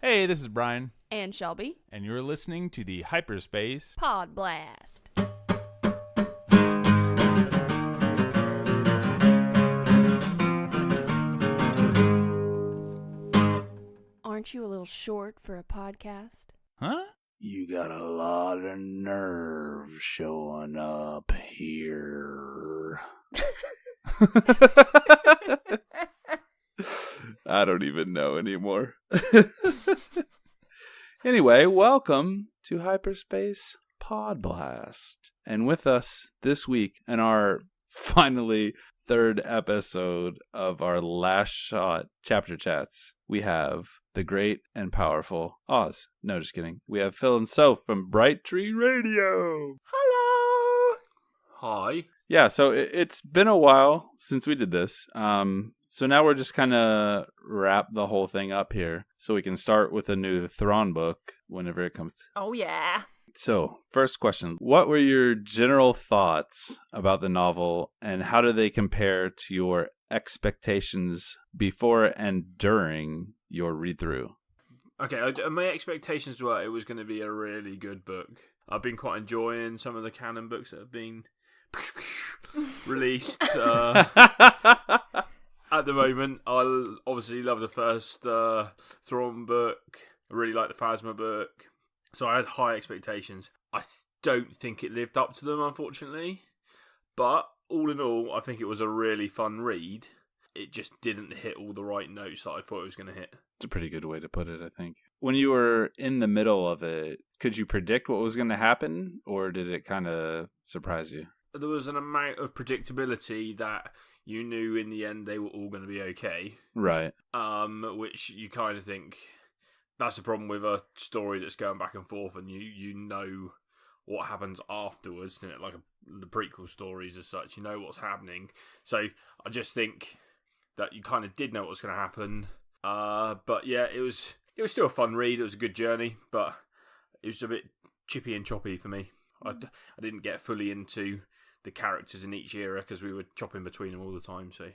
Hey, this is Brian, And Shelby. and you're listening to the Hyperspace. Pod Blast. Aren't you a little short for a podcast? Huh? You got a lot of nerve showing up here. I don't even know anymore. Anyway, welcome to Hyperspace Pod Blast. And with us this week in our finally third episode of our last shot chapter chats, we have the great and powerful Oz. No, just kidding. We have Phil and Soph from Bright Tree Radio. Hello! Hi. Yeah, so it's been a while since we did this. So now we're just kind of wrap the whole thing up here so we can start with a new Thrawn book whenever it comes. Oh, yeah. So, first question. What were your general thoughts about the novel, and how do they compare to your expectations before and during your read-through? Okay, my expectations were it was going to be a really good book. I've been quite enjoying some of the canon books that have been released at the moment. I obviously love the first Thrawn book. I really like the Phasma book. So I had high expectations. I don't think it lived up to them, unfortunately. But all in all, I think it was a really fun read. It just didn't hit all the right notes that I thought it was going to hit. It's a pretty good way to put it, I think. When you were in the middle of it, could you predict what was going to happen, or did it kind of surprise you? There was an amount of predictability that you knew in the end they were all going to be okay. Right. Which you kind of think that's the problem with a story that's going back and forth, and you know what happens afterwards, isn't it? Like the prequel stories as such, you know what's happening. So I just think that you kind of did know what was going to happen. But yeah, it was still a fun read. It was a good journey, but it was a bit chippy and choppy for me. I didn't get fully into the characters in each era because we were chopping between them all the time, so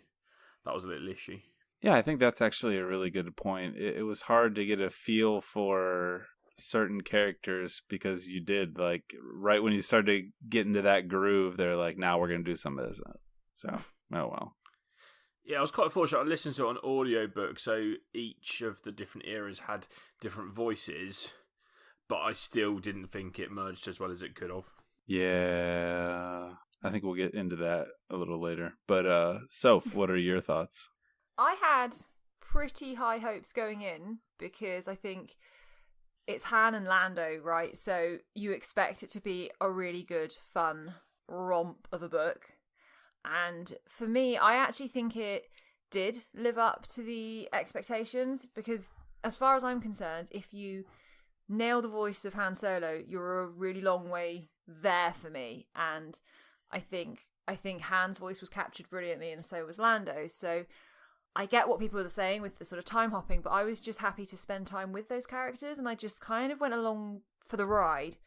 that was a little issue. Yeah, I think that's actually a really good point. It was hard to get a feel for certain characters because you did, like, right when you started getting to that groove, they're like, now we're going to do some of this. So, oh well. Yeah, I was quite fortunate. I listened to it on audiobook, so each of the different eras had different voices, but I still didn't think it merged as well as it could have. Yeah, I think we'll get into that a little later. But, Soph, what are your thoughts? I had pretty high hopes going in because I think it's Han and Lando, right? So you expect it to be a really good, fun romp of a book. And for me, I actually think it did live up to the expectations because as far as I'm concerned, if you nail the voice of Han Solo, you're a really long way there for me. And I think Han's voice was captured brilliantly and so was Lando. So I get what people are saying with the sort of time hopping, but I was just happy to spend time with those characters and I just kind of went along for the ride.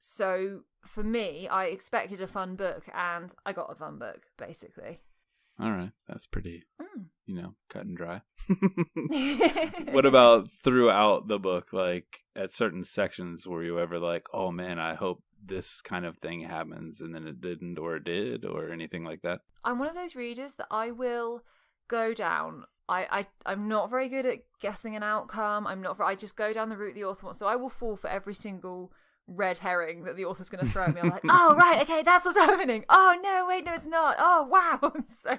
So for me, I expected a fun book and I got a fun book, basically. All right. That's pretty, cut and dry. What about throughout the book? Like at certain sections, were you ever like, oh man, I hope this kind of thing happens and then it didn't or it did or anything like that? I'm one of those readers that I will go down. I'm not very good at guessing an outcome. I just go down the route the author wants. So I will fall for every single red herring that the author's going to throw at me. I'm like, oh, right, okay, that's what's happening. Oh, no, wait, no, it's not. Oh, wow. So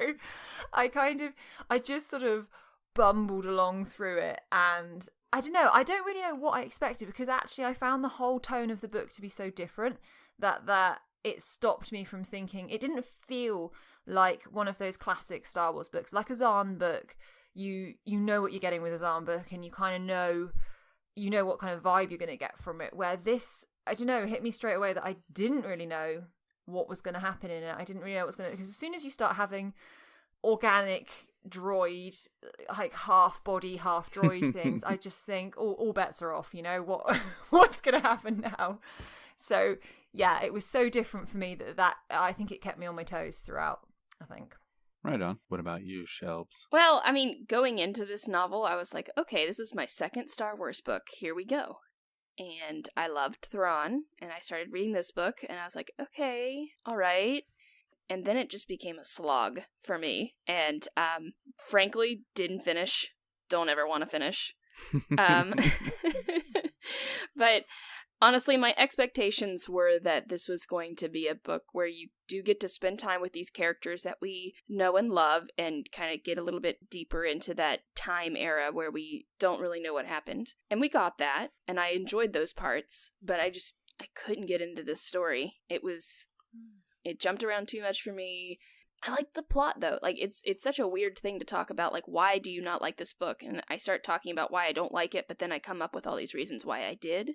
I just sort of bumbled along through it. And I don't know, I don't really know what I expected because actually I found the whole tone of the book to be so different that it stopped me from thinking. It didn't feel like one of those classic Star Wars books, like a Zahn book. You know what you're getting with a Zahn book, and you kind of know what kind of vibe you're going to get from it. Where this, I don't know, hit me straight away that I didn't really know what was going to happen in it. I didn't really know what was going to, because as soon as you start having organic droid, like half body, half droid things, I just think all bets are off. What's going to happen now? So yeah, it was so different for me that I think it kept me on my toes throughout, I think. Right on. What about you, Shelbs? Well, I mean, going into this novel, I was like, okay, this is my second Star Wars book. Here we go. And I loved Thrawn, and I started reading this book, and I was like, okay, all right. And then it just became a slog for me. And frankly, didn't finish. Don't ever want to finish. But honestly, my expectations were that this was going to be a book where you do get to spend time with these characters that we know and love and kind of get a little bit deeper into that time era where we don't really know what happened. And we got that, and I enjoyed those parts, but I couldn't get into this story. It jumped around too much for me. I like the plot, though. Like, it's such a weird thing to talk about. Like, why do you not like this book? And I start talking about why I don't like it, but then I come up with all these reasons why I did.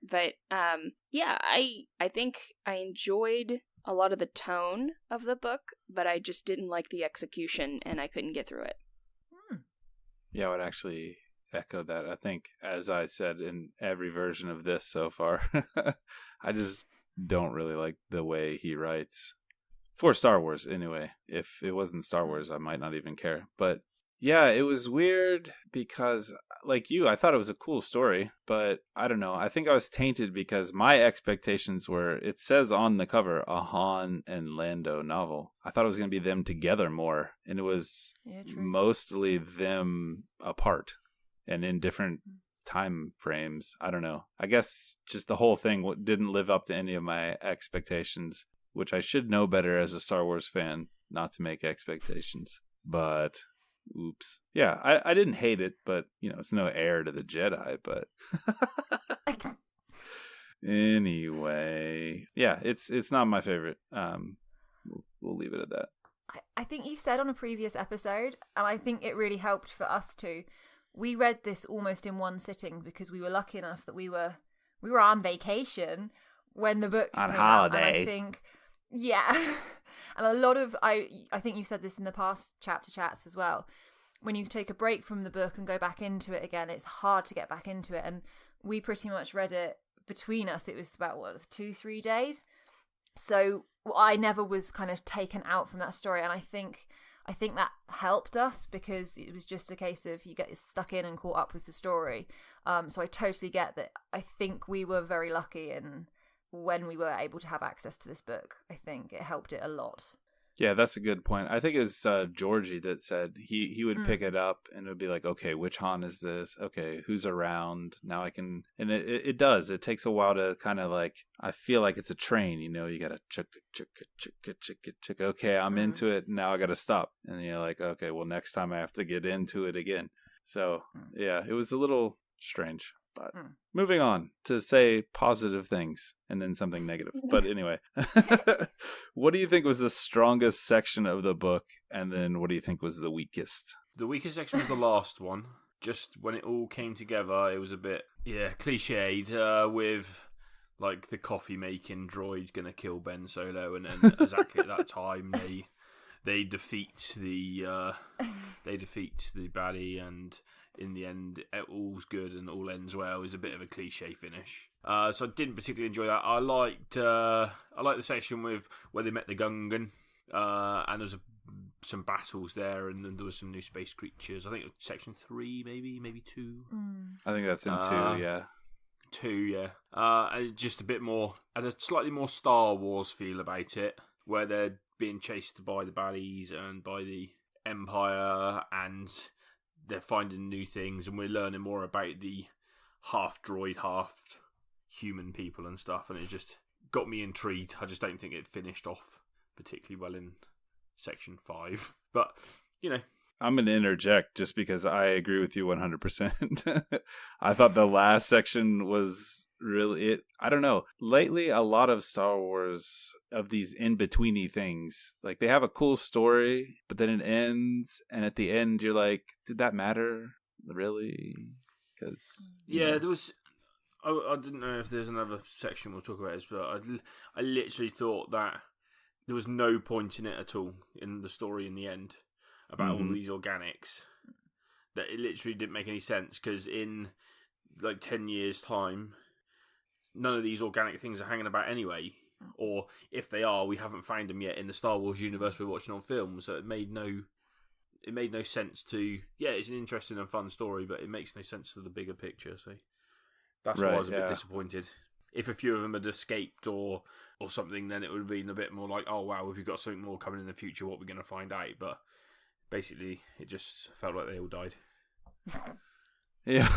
But, yeah, I think I enjoyed a lot of the tone of the book, but I just didn't like the execution, and I couldn't get through it. Yeah, I would actually echo that. I think, as I said in every version of this so far, I just don't really like the way he writes for Star Wars anyway. If it wasn't Star Wars, I might not even care. But yeah, it was weird because, like you, I thought it was a cool story, but I don't know. I think I was tainted because my expectations were, it says on the cover, a Han and Lando novel. I thought it was going to be them together more, and it was mostly them apart and in different time frames. I don't know. I guess just the whole thing didn't live up to any of my expectations, which I should know better as a Star Wars fan, not to make expectations. But oops. Yeah, I didn't hate it, but it's no heir to the Jedi. But anyway, yeah, it's not my favorite. We'll leave it at that. I think you said on a previous episode, and I think it really helped for us too. We read this almost in one sitting because we were lucky enough that we were on vacation when the book on came holiday. Out, and I think, yeah, and a lot of I think you've said this in the past chapter chats as well. When you take a break from the book and go back into it again, it's hard to get back into it. And we pretty much read it between us. It was about 2-3 days. So I never was kind of taken out from that story, and I think that helped us because it was just a case of you get stuck in and caught up with the story. So I totally get that. I think we were very lucky in when we were able to have access to this book. I think it helped it a lot. Yeah, that's a good point. I think it was Georgie that said he would pick it up and it would be like, okay, which Han is this? Okay, who's around? Now I can... And it does. It takes a while to kind of like... I feel like it's a train, you got to chugga. Okay, I'm into it. Now I got to stop. And you're like, okay, well, next time I have to get into it again. So, yeah, it was a little strange. But moving on to say positive things and then something negative. But anyway, what do you think was the strongest section of the book? And then what do you think was the weakest? The weakest section was the last one. Just when it all came together, it was a bit, cliched with like the coffee making droid gonna kill Ben Solo, and then exactly at that time they defeat the baddie, and in the end, it all's good and all ends well. Is a bit of a cliche finish. So I didn't particularly enjoy that. I liked the section with where they met the Gungan, and there was some battles there, and then there was some new space creatures. I think it was section 3, maybe 2. I think that's in 2, yeah. 2, yeah. And just a bit more, and a slightly more Star Wars feel about it, where they're being chased by the baddies and by the Empire, and they're finding new things, and we're learning more about the half droid, half human people and stuff, and it just got me intrigued. I just don't think it finished off particularly well in section 5, but I'm going to interject just because I agree with you 100%. I thought the last section was really it. I don't know. Lately, a lot of Star Wars of these in-betweeny things, like they have a cool story, but then it ends, and at the end, you're like, did that matter? Really? Because there was. I didn't know if there's another section we'll talk about this, but I literally thought that there was no point in it at all in the story in the end about all these organics. That it literally didn't make any sense, because in like 10 years' time, none of these organic things are hanging about anyway. Or if they are, we haven't found them yet in the Star Wars universe we're watching on film. So it made no sense to. Yeah, it's an interesting and fun story, but it makes no sense to the bigger picture. So that's why I was a bit disappointed. If a few of them had escaped or something, then it would have been a bit more like, oh wow, if we've got something more coming in the future, what we're going to find out. But basically, it just felt like they all died. Yeah,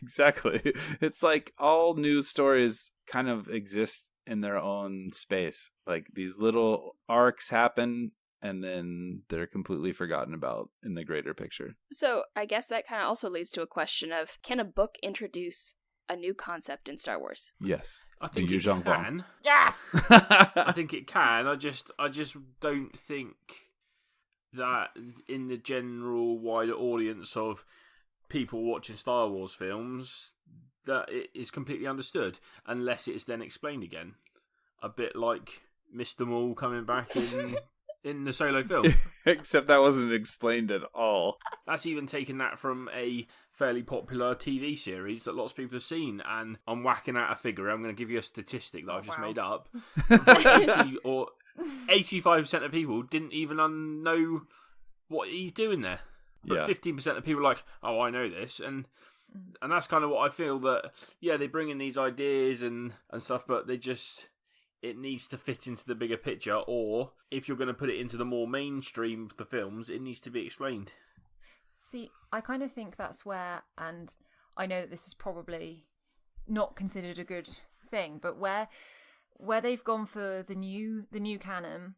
exactly. It's like all news stories kind of exist in their own space. Like these little arcs happen and then they're completely forgotten about in the greater picture. So I guess that kind of also leads to a question of, can a book introduce a new concept in Star Wars? Yes. I think it Zhang Guang. can. Yes! I think it can. I just don't think that in the general wider audience of people watching Star Wars films that it is completely understood unless it's then explained again. A bit like Mr. Maul coming back in the Solo film. Except that wasn't explained at all. That's even taken that from a fairly popular TV series that lots of people have seen, and I'm whacking out a figure. I'm going to give you a statistic that I've just made up. 80 or 85% of people didn't even know what he's doing there. But 15% of people are like, oh, I know this. And that's kind of what I feel that, yeah, they bring in these ideas and stuff, but it needs to fit into the bigger picture, or if you're going to put it into the more mainstream of the films, it needs to be explained. See, I kind of think that's where, and I know that this is probably not considered a good thing, but where they've gone for the new canon,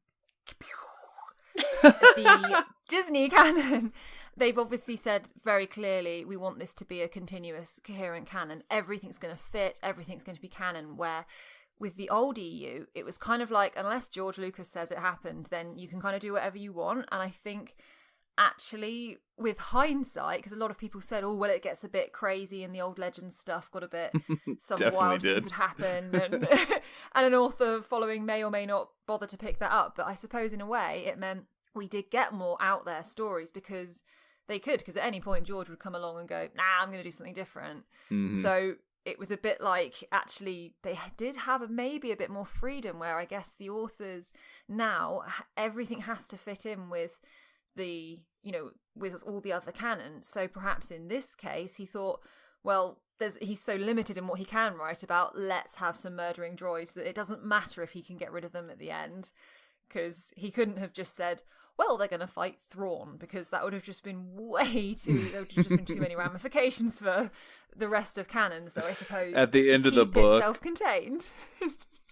the Disney canon, they've obviously said very clearly, we want this to be a continuous, coherent canon. Everything's going to fit, everything's going to be canon, where with the old EU, it was kind of like, unless George Lucas says it happened, then you can kind of do whatever you want. And I think actually, with hindsight, because a lot of people said, oh, well, it gets a bit crazy and the old Legends stuff got a bit, some wild things would happen. And, and an author following may or may not bother to pick that up. But I suppose in a way, it meant we did get more out there stories because they could, because at any point George would come along and go, nah, I'm going to do something different. Mm-hmm. So it was a bit like, actually, they did have maybe a bit more freedom where I guess the authors now, everything has to fit in with with all the other canon. So perhaps in this case, he thought, well, he's so limited in what he can write about, let's have some murdering droids that it doesn't matter if he can get rid of them at the end. Because he couldn't have just said, well, they're going to fight Thrawn, because that would have just been there would have just been too many ramifications for the rest of canon. So I suppose at the end of the book, self-contained,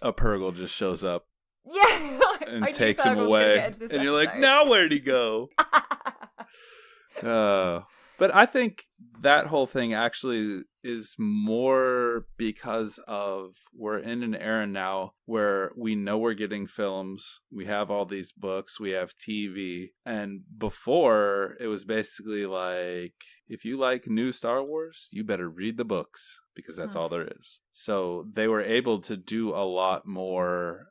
a Purgle just shows up. Yeah, and takes him away, and you're like, now where'd he go? But I think that whole thing actually is more because of we're in an era now where we know we're getting films, we have all these books, we have TV, and before it was basically like, if you like new Star Wars, you better read the books because that's all there is. So they were able to do a lot more,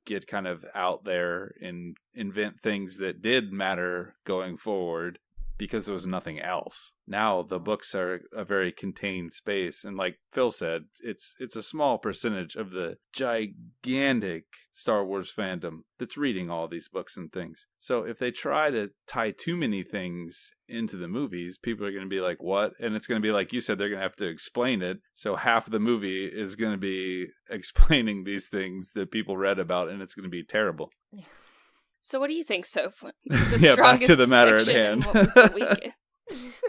get kind of out there and invent things that did matter going forward, because there was nothing else. Now the books are a very contained space, and like Phil said, it's a small percentage of the gigantic Star Wars fandom that's reading all these books and things. So if they try to tie too many things into the movies, people are going to be like, what? And it's going to be like you said, they're going to have to explain it. So half of the movie is going to be explaining these things that people read about, and it's going to be terrible. Yeah. So what do you think, Soph? Back to the matter at hand. What was the weakest?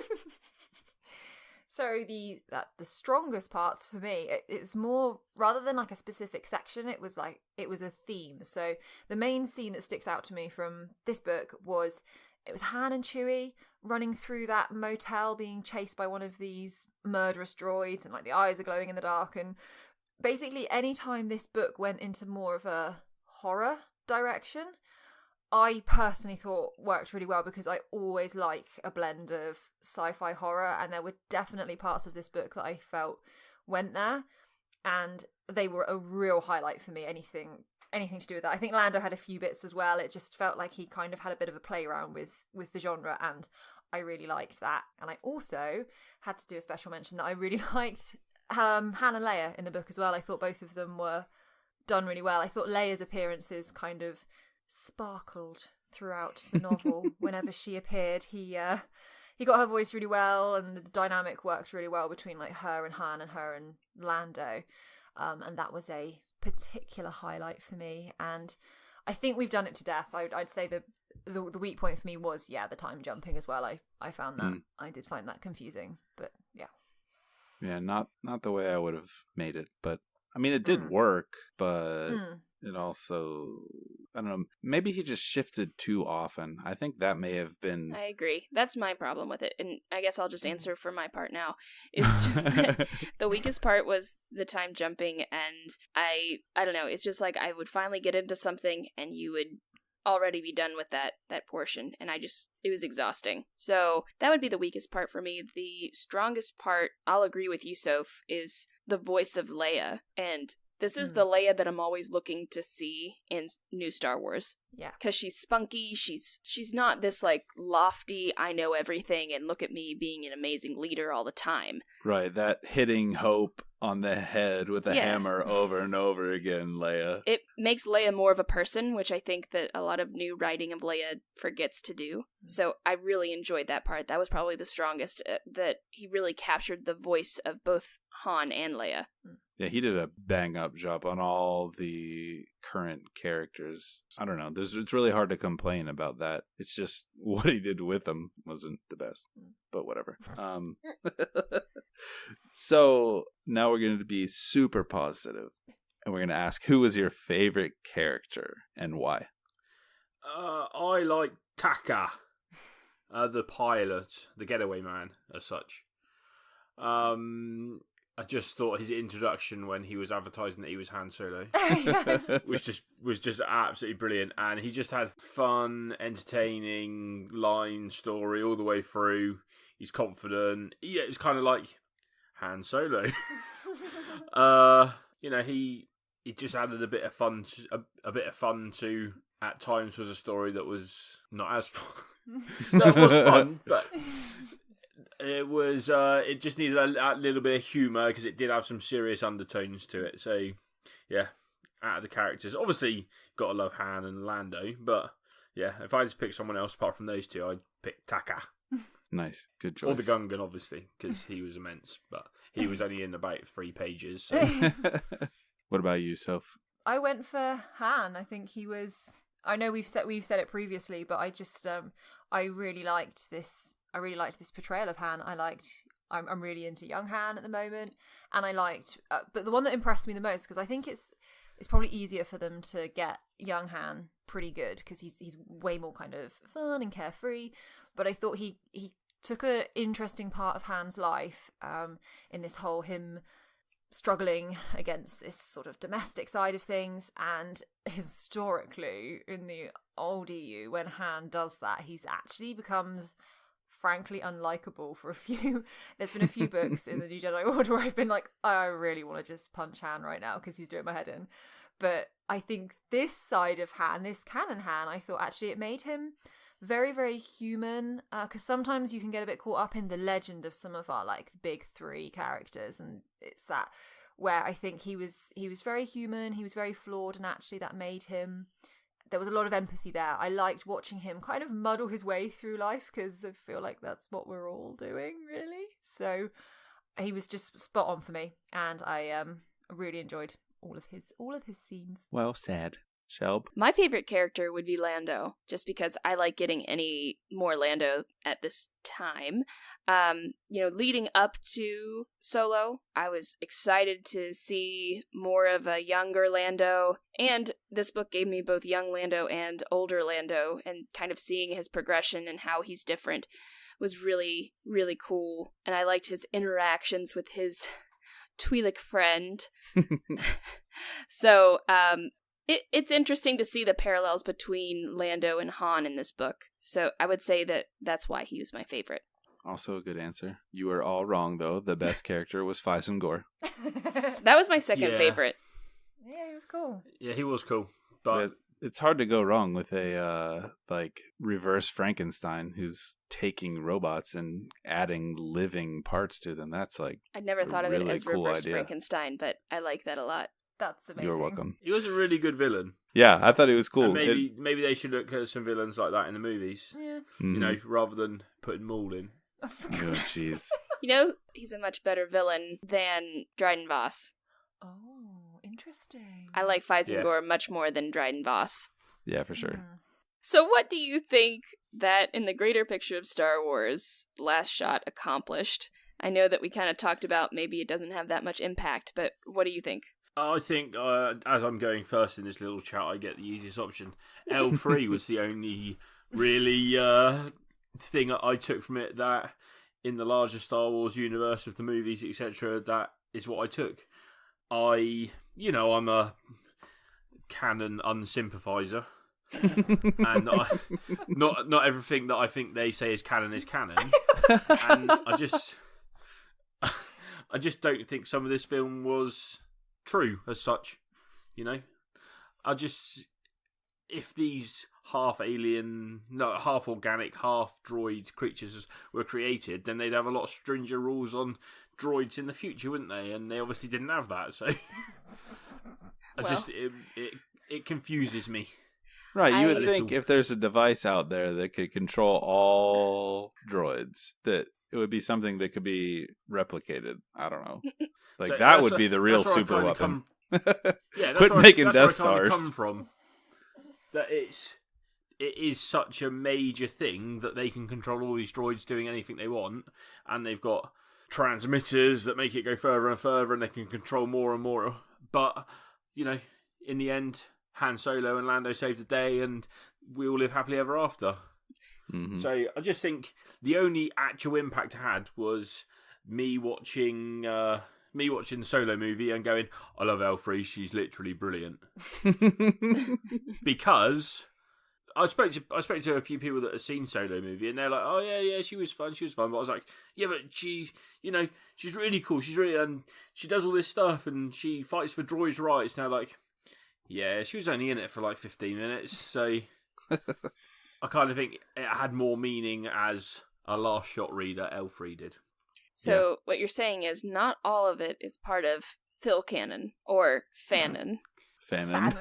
So the strongest parts for me, it was more, rather than like a specific section, it was a theme. So the main scene that sticks out to me from this book was Han and Chewie running through that motel, being chased by one of these murderous droids, and like the eyes are glowing in the dark. And basically, anytime this book went into more of a horror direction, I personally thought worked really well, because I always like a blend of sci-fi horror, and there were definitely parts of this book that I felt went there, and they were a real highlight for me. Anything to do with that. I think Lando had a few bits as well. It just felt like he kind of had a bit of a play around with the genre, and I really liked that. And I also had to do a special mention that I really liked Han and Leia in the book as well. I thought both of them were done really well. I thought Leia's appearances kind of sparkled throughout the novel. Whenever she appeared, he got her voice really well, and the dynamic worked really well between like her and Han and her and Lando, and that was a particular highlight for me. And I think we've done it to death. I'd say the weak point for me was the time jumping as well. I found that I did find that confusing, but yeah, not the way I would have made it, but I mean it did work, but it also, I don't know, maybe he just shifted too often. I think that may have been... I agree. That's my problem with it. And I guess I'll just answer for my part now. It's just that the weakest part was the time jumping, and I don't know, it's just like I would finally get into something and you would already be done with that portion, and it was exhausting. So that would be the weakest part for me. The strongest part, I'll agree with you, Soph, is the voice of Leia, and this is the Leia that I'm always looking to see in new Star Wars. Yeah. Because she's spunky, she's not this, like, lofty, I know everything, and look at me being an amazing leader all the time. Right, that hitting Hope on the head with a hammer over and over again, Leia. It makes Leia more of a person, which I think that a lot of new writing of Leia forgets to do. So I really enjoyed that part. That was probably the strongest, that he really captured the voice of both Han and Leia. Yeah, he did a bang-up job on all the current characters. I don't know. It's really hard to complain about that. It's just what he did with them wasn't the best. But whatever. So now we're going to be super positive. And we're going to ask, who was your favorite character and why? I like Taka, the pilot, the getaway man, as such. I just thought his introduction when he was advertising that he was Han Solo was just absolutely brilliant, and he just had fun, entertaining line story all the way through. He's confident. Yeah, it's kind of like Han Solo. He just added a bit of fun. A bit of fun to at times was a story that was not as fun. That was fun, but. It was. It just needed a little bit of humour because it did have some serious undertones to it. So, yeah, out of the characters, obviously, gotta love Han and Lando. But yeah, if I had to pick someone else apart from those two, I'd pick Taka. Nice, good choice. Or the Gungan, obviously, because he was immense, but he was only in about 3 pages. So. What about you, Soph? I went for Han. I think he was. I know we've said it previously, but I just I really liked this. I really liked this portrayal of Han. I'm really into young Han at the moment, and I liked, but the one that impressed me the most, because I think it's probably easier for them to get young Han pretty good because he's way more kind of fun and carefree. But I thought he took an interesting part of Han's life in this whole him struggling against this sort of domestic side of things, and historically in the old EU, when Han does that, he's actually becomes frankly unlikable for a few. There's been a few books in the New Jedi Order where I've been like, I really want to just punch Han right now because he's doing my head in. But I think this side of Han, this canon Han, I thought actually it made him very, very human, because sometimes you can get a bit caught up in the legend of some of our like big 3 characters, and it's that where I think he was very human, he was very flawed, and actually that made him, there was a lot of empathy there. I liked watching him kind of muddle his way through life, because I feel like that's what we're all doing, really. So he was just spot on for me, and I really enjoyed all of his scenes. Well said. Shelb? My favorite character would be Lando, just because I like getting any more Lando at this time. Leading up to Solo, I was excited to see more of a younger Lando, and this book gave me both young Lando and older Lando, and kind of seeing his progression and how he's different was really, really cool. And I liked his interactions with his Twi'lek friend. So, It's interesting to see the parallels between Lando and Han in this book. So I would say that's why he was my favorite. Also a good answer. You were all wrong, though. The best character was Faison Gore. That was my second favorite. Yeah, he was cool. Yeah, he was cool. But it's hard to go wrong with a reverse Frankenstein who's taking robots and adding living parts to them. That's like I'd never thought of it as cool reverse idea. Frankenstein, but I like that a lot. That's amazing. You're welcome. He was a really good villain. Yeah, I thought it was cool. And maybe they should look at some villains like that in the movies. Yeah. You know, rather than putting Maul in. Oh, jeez. You know, he's a much better villain than Dryden Voss. Oh, interesting. I like Feisengor much more than Dryden Voss. Yeah, for sure. So what do you think that in the greater picture of Star Wars, Last Shot accomplished? I know that we kind of talked about maybe it doesn't have that much impact, but what do you think? I think, as I'm going first in this little chat, I get the easiest option. L3 was the only really thing I took from it that, in the larger Star Wars universe of the movies, etc., that is what I took. I'm a canon unsympathizer. And not everything that I think they say is canon. And I just don't think some of this film was true as such, you know. If these half organic, half droid creatures were created, then they'd have a lot stringent rules on droids in the future, wouldn't they? And they obviously didn't have that, so it confuses me. Right, you would think if there's a device out there that could control all droids, that it would be something that could be replicated. I don't know. Like, so that would be the real super weapon. Quit making Death Stars. Come from. That it is such a major thing that they can control all these droids doing anything they want, and they've got transmitters that make it go further and further, and they can control more and more. But, you know, in the end, Han Solo and Lando saved the day, and we all live happily ever after. Mm-hmm. So I just think the only actual impact it had was me watching the Solo movie and going, I love L3, she's literally brilliant. Because I spoke to a few people that have seen Solo movie, and they're like, oh yeah, she was fun. But I was like, yeah, but she's really cool. And she does all this stuff, and she fights for droids' rights. Now, like, yeah, she was only in it for like 15 minutes, so I kind of think it had more meaning as a last shot reader. L3 did. So what you're saying is not all of it is part of Phil canon or fanon. Fanon.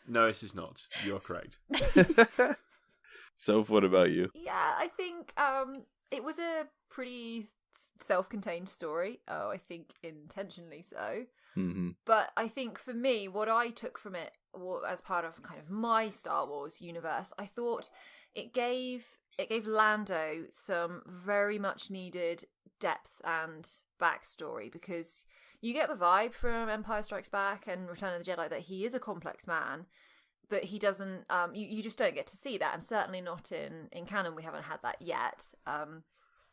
No, this is not. You're correct. Soph, what about you? Yeah, I think it was a pretty self-contained story. Oh, I think intentionally so. Mm-hmm. But I think for me, what I took from it as part of kind of my Star Wars universe, I thought it gave Lando some very much needed depth and backstory, because you get the vibe from Empire Strikes Back and Return of the Jedi that he is a complex man, but he doesn't, you just don't get to see that, and certainly not in canon. We haven't had that yet.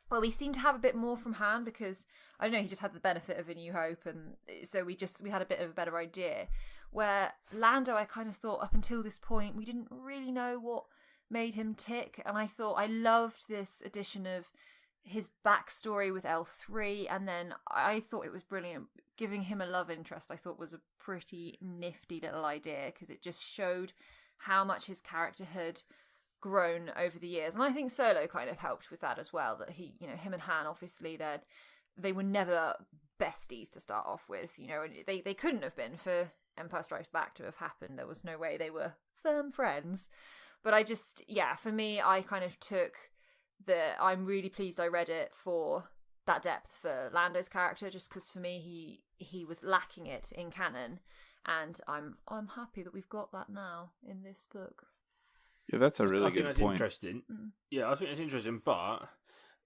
Well, we seem to have a bit more from Han, because, I don't know, he just had the benefit of A New Hope, and so we had a bit of a better idea. Where Lando, I kind of thought up until this point, we didn't really know what made him tick, and I thought I loved this addition of his backstory with L3, and then I thought it was brilliant. Giving him a love interest, I thought was a pretty nifty little idea, because it just showed how much his character had grown over the years. And I think Solo kind of helped with that as well, that he, you know, him and Han, obviously they were never besties to start off with, you know, and they couldn't have been for Empire Strikes Back to have happened. There was no way they were firm friends. But I just, for me, I kind of took I'm really pleased I read it for that depth for Lando's character, just because for me he was lacking it in canon, and I'm happy that we've got that now in this book. Yeah, that's a really good that's point. Interesting. Yeah, I think that's interesting, but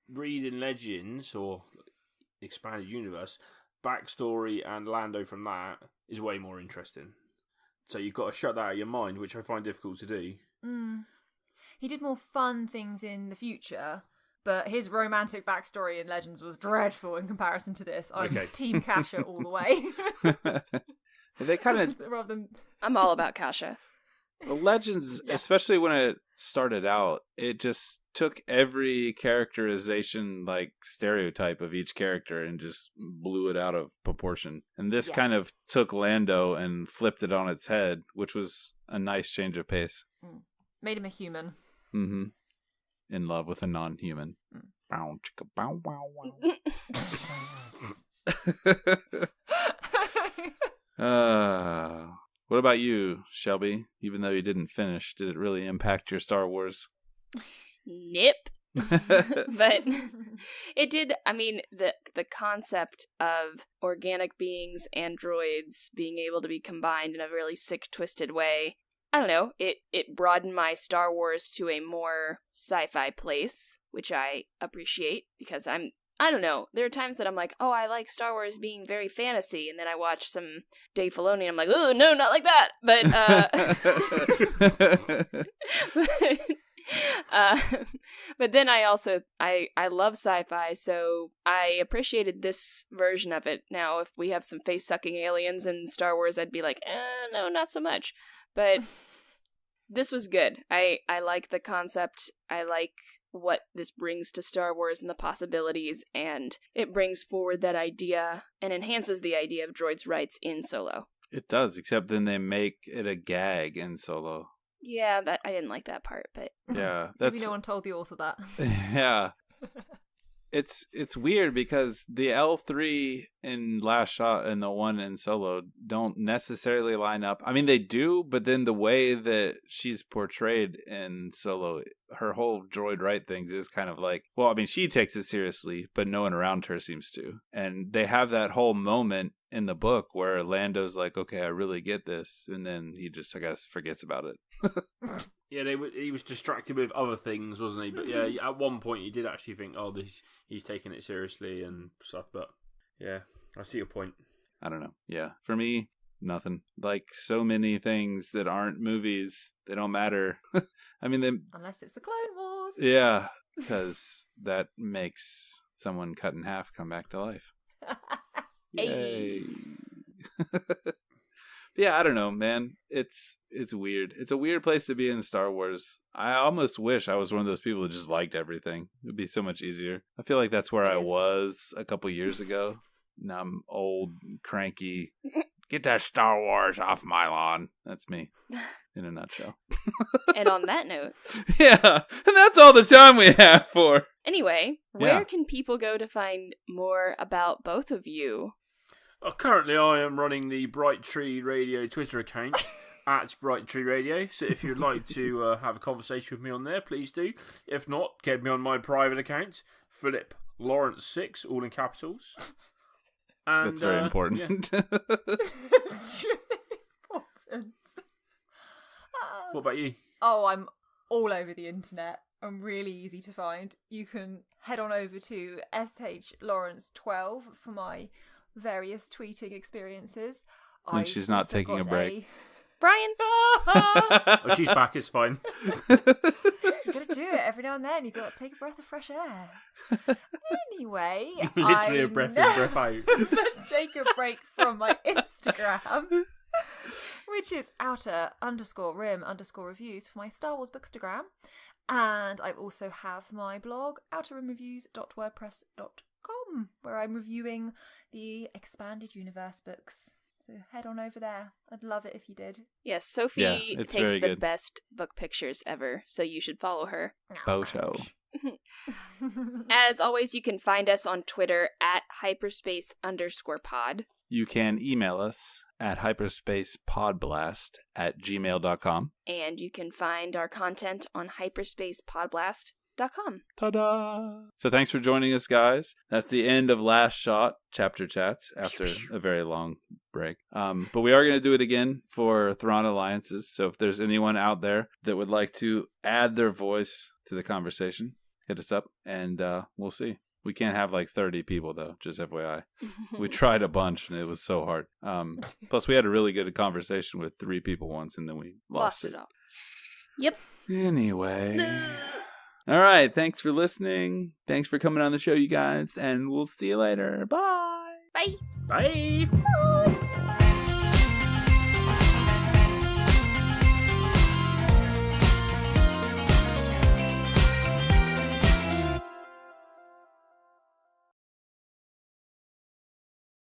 reading Legends or Expanded Universe, backstory and Lando from that is way more interesting. So you've got to shut that out of your mind, which I find difficult to do. He did more fun things in the future, but his romantic backstory in Legends was dreadful in comparison to this. I'm Team Kasha all the way. They kind of... I'm all about Kasha. The Legends, especially when it started out, it just took every characterization, like, stereotype of each character and just blew it out of proportion. And this kind of took Lando and flipped it on its head, which was a nice change of pace. Made him a human. Mm-hmm. In love with a non-human. Bow, chicka, bow, wow, wow. about you, Shelby? Even though you didn't finish, did it really impact your Star Wars? Nip. But it did. I mean, the concept of organic beings, androids being able to be combined in a really sick, twisted way, I don't know, it broadened my Star Wars to a more sci-fi place, which I appreciate, because I don't know, there are times that I'm like, oh, I like Star Wars being very fantasy, and then I watch some Dave Filoni and I'm like, oh, no, not like that, but then I also, I love sci-fi, so I appreciated this version of it. Now, if we have some face-sucking aliens in Star Wars, I'd be like, no, not so much. But this was good. I like the concept. I like what this brings to Star Wars and the possibilities, and it brings forward that idea and enhances the idea of droids' rights in Solo. It does, except then they make it a gag in Solo. Yeah, that I didn't like that part, but Yeah, Maybe no one told the author that. Yeah. It's weird because the L3 in Last Shot and the one in Solo don't necessarily line up. I mean, they do, but then the way that she's portrayed in Solo, her whole droid right things is kind of like, well, I mean, she takes it seriously, but no one around her seems to. And they have that whole moment in the book where Lando's like, okay, I really get this. And then he just, I guess, forgets about it. Yeah, he was distracted with other things, wasn't he? But yeah, at one point he did actually think, oh, he's taking it seriously and stuff. But yeah, I see your point. I don't know. Yeah, for me, nothing. Like so many things that aren't movies, they don't matter. I mean, unless it's the Clone Wars. Yeah, because that makes someone cut in half come back to life. Yay. Yeah, I don't know, man. It's weird. It's a weird place to be in Star Wars. I almost wish I was one of those people who just liked everything. It would be so much easier. I feel like that's where I was a couple years ago. Now I'm old, cranky. Get that Star Wars off my lawn. That's me, in a nutshell. And on that note. Yeah, and that's all the time we have for. Anyway, where can people go to find more about both of you? Currently, I am running the Bright Tree Radio Twitter account at Bright Tree Radio. So if you'd like to have a conversation with me on there, please do. If not, get me on my private account, Philip Lawrence 6, all in capitals. And, that's very important. Yeah. It's really important. What about you? Oh, I'm all over the internet. I'm really easy to find. You can head on over to SHLawrence12 for my various tweeting experiences. When she's not taking a break. Brian! Oh, she's back, it's fine. You gotta do it every now and then. You gotta take a breath of fresh air. Anyway, Literally a breath in, breath out. Take a break from my Instagram, which is outer_rim_reviews for my Star Wars bookstagram. And I also have my blog, outerrimreviews.wordpress.com, where I'm reviewing the Expanded Universe books. So head on over there. I'd love it if you did. Yes, Sophie takes the best book pictures ever, so you should follow her. Bow show. As always, you can find us on Twitter at hyperspace_pod. You can email us at hyperspacepodblast@gmail.com. And you can find our content on hyperspacepodblast.com. Ta-da! So thanks for joining us, guys. That's the end of Last Shot Chapter Chats after a very long break. But we are going to do it again for Thrawn Alliances. So if there's anyone out there that would like to add their voice to the conversation, hit us up and we'll see. We can't have like 30 people, though, just FYI. We tried a bunch, and it was so hard. Plus, we had a really good conversation with 3 people once, and then we lost it all. Yep. Anyway. All right. Thanks for listening. Thanks for coming on the show, you guys. And we'll see you later. Bye. Bye. Bye. Bye.